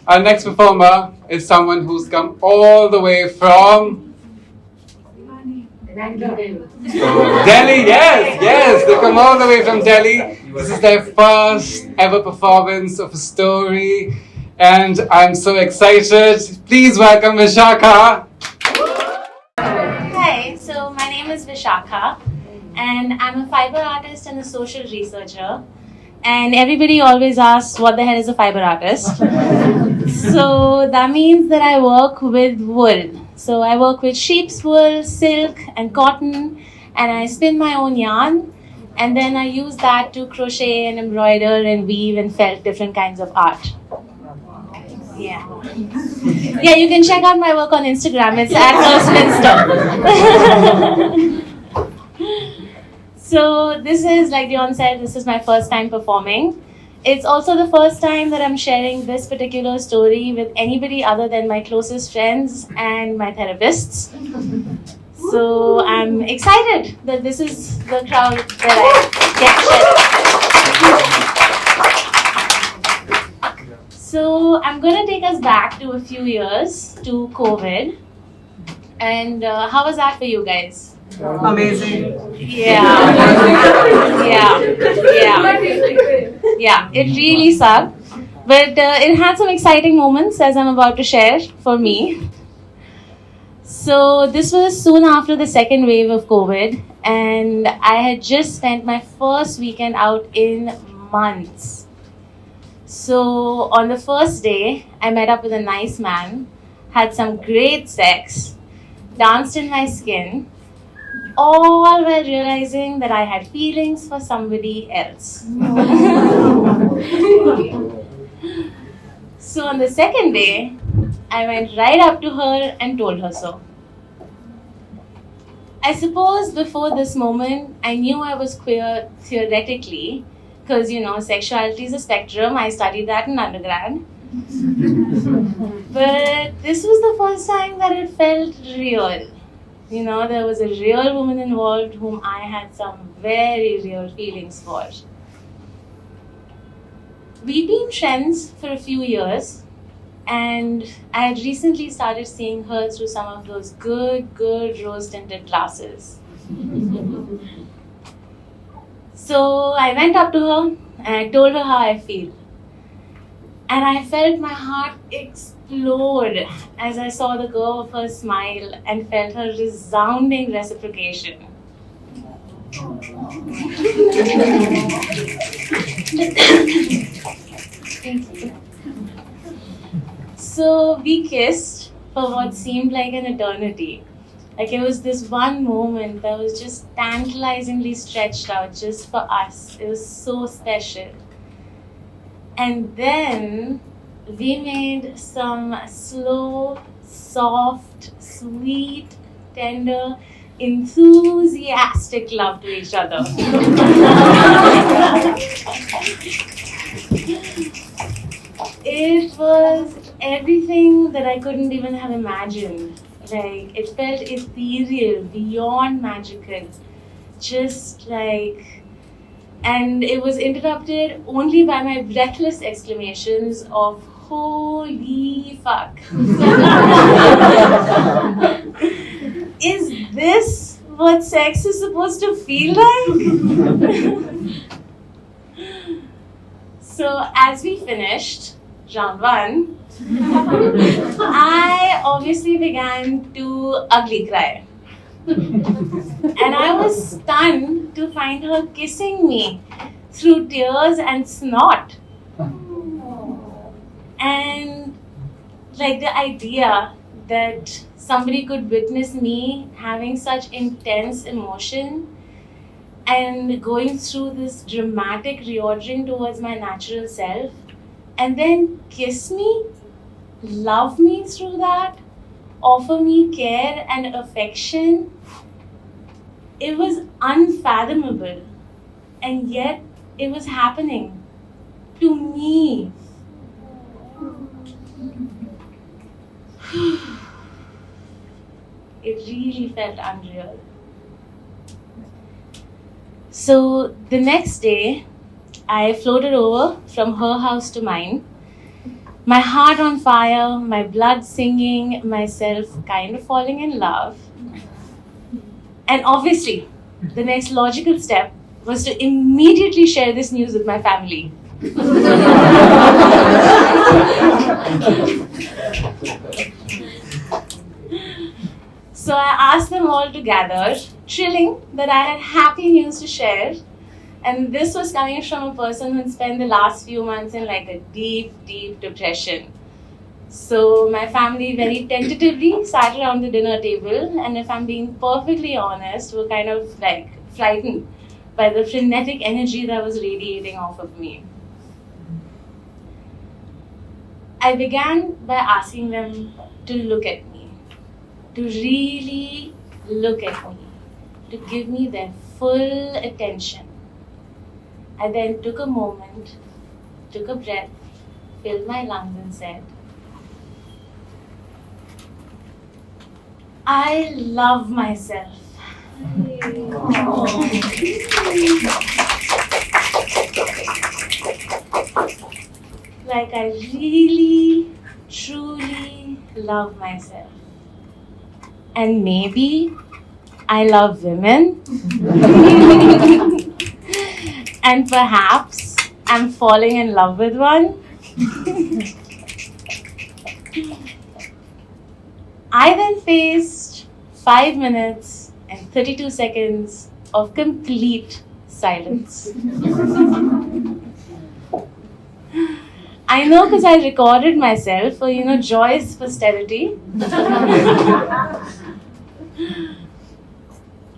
Our next performer is someone who's come all the way from Delhi. Yes, they come all the way from Delhi. This is their first ever performance of a story, and I'm so excited. Please welcome Vishakha. Hi, so my name is Vishakha, and I'm a fiber artist and a social researcher. And everybody always asks, what the hell is a fiber artist? So that means that I work with wool. So I work with sheep's wool, silk, and cotton, and I spin my own yarn. And then I use that to crochet and embroider and weave and felt different kinds of art. Yeah. Yeah, you can check out my work on Instagram. It's @spinster. So this is, like Dion said, this is my first time performing. It's also the first time that I'm sharing this particular story with anybody other than my closest friends and my therapists. So I'm excited that this is the crowd that I get to share. So I'm going to take us back to a few years to COVID. And how was that for you guys? Amazing. Yeah. It really sucked. But it had some exciting moments, as I'm about to share, for me. So this was soon after the second wave of COVID, and I had just spent my first weekend out in months. So on the first day, I met up with a nice man, had some great sex, danced in my skin, all while realizing that I had feelings for somebody else. So on the second day, I went right up to her and told her so. I suppose before this moment, I knew I was queer theoretically, because, sexuality is a spectrum. I studied that in undergrad. But this was the first time that it felt real. There was a real woman involved whom I had some very real feelings for. We've been friends for a few years, and I had recently started seeing her through some of those good rose-tinted glasses. So I went up to her and I told her how I feel. And I felt my heart explode as I saw the glow of her smile and felt her resounding reciprocation. So we kissed for what seemed like an eternity. Like it was this one moment that was just tantalizingly stretched out just for us. It was so special. And then we made some slow, soft, sweet, tender, enthusiastic love to each other. It was everything that I couldn't even have imagined. Like, it felt ethereal, beyond magical. And it was interrupted only by my breathless exclamations of, "Holy fuck." Is this what sex is supposed to feel like? So as we finished round one, I obviously began to ugly cry. And I was stunned to find her kissing me through tears and snot. And the idea that somebody could witness me having such intense emotion and going through this dramatic reordering towards my natural self, and then kiss me, love me through that, offer me care and affection, it was unfathomable. And yet, it was happening to me. It really felt unreal. So the next day, I floated over from her house to mine, My heart on fire, my blood singing, myself kind of falling in love. And obviously, the next logical step was to immediately share this news with my family. So I asked them all to gather, thrilling that I had happy news to share. And this was coming from a person who had spent the last few months in like a deep, deep depression. So my family very tentatively sat around the dinner table, and if I'm being perfectly honest, were kind of like frightened by the frenetic energy that was radiating off of me. I began by asking them to look at me, to really look at me, to give me their full attention. I then took a moment, took a breath, filled my lungs and said, I love myself. Like I really, truly love myself. And maybe I love women. And perhaps I'm falling in love with one. I then faced 5 minutes and 32 seconds of complete silence. I know because I recorded myself for, joyous posterity.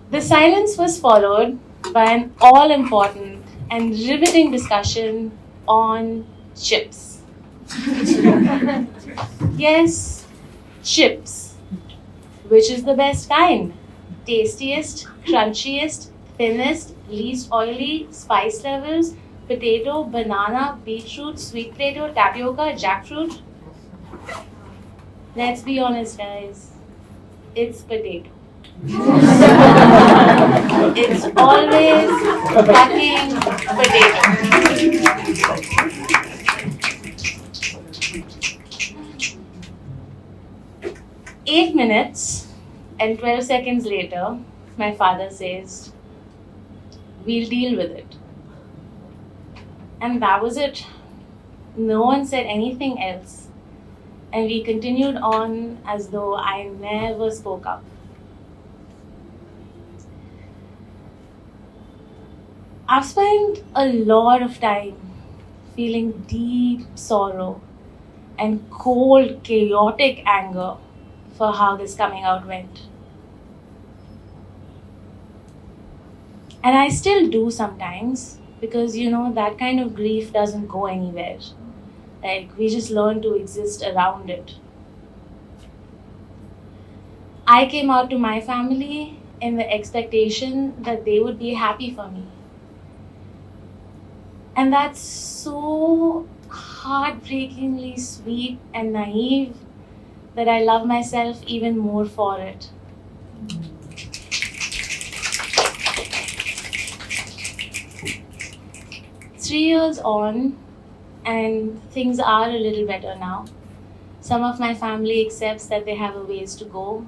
The silence was followed by an all-important and riveting discussion on chips. Yes, chips. Which is the best kind? Tastiest, crunchiest, thinnest, least oily, spice levels, potato, banana, beetroot, sweet potato, tapioca, jackfruit? Let's be honest, guys. It's potato. It's always fucking potato. 8 minutes and 12 seconds later, my father says, we'll deal with it. And that was it. No one said anything else. And we continued on as though I never spoke up. I've spent a lot of time feeling deep sorrow and cold, chaotic anger for how this coming out went. And I still do sometimes because, that kind of grief doesn't go anywhere. Like, we just learn to exist around it. I came out to my family in the expectation that they would be happy for me. And that's so heartbreakingly sweet and naive that I love myself even more for it. Three years on, and things are a little better now. Some of my family accepts that they have a ways to go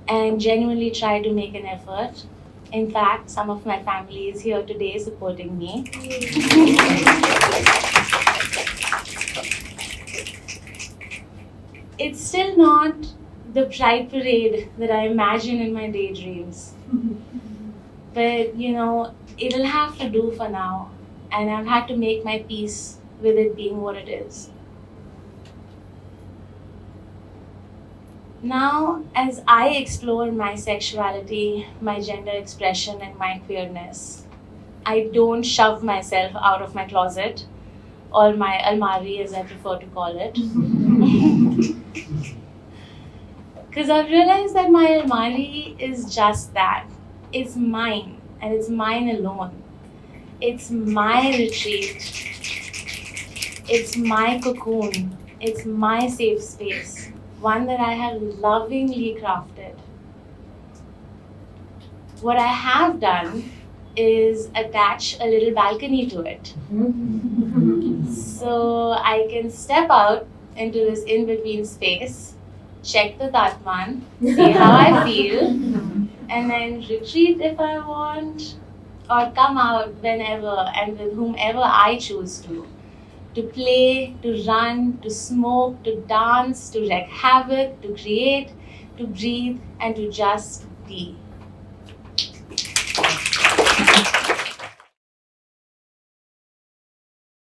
and genuinely try to make an effort. In fact, some of my family is here today supporting me. It's still not the pride parade that I imagine in my daydreams. But, it'll have to do for now. And I've had to make my peace with it being what it is. Now, as I explore my sexuality, my gender expression, and my queerness, I don't shove myself out of my closet, or my almari as I prefer to call it. Because I've realized that my almari is just that. It's mine, and it's mine alone. It's my retreat. It's my cocoon. It's my safe space. One that I have lovingly crafted. What I have done is attach a little balcony to it. So I can step out into this in-between space, check the Tatman, see how I feel, and then retreat if I want, or come out whenever and with whomever I choose to play, to run, to smoke, to dance, to wreak havoc, to create, to breathe, and to just be.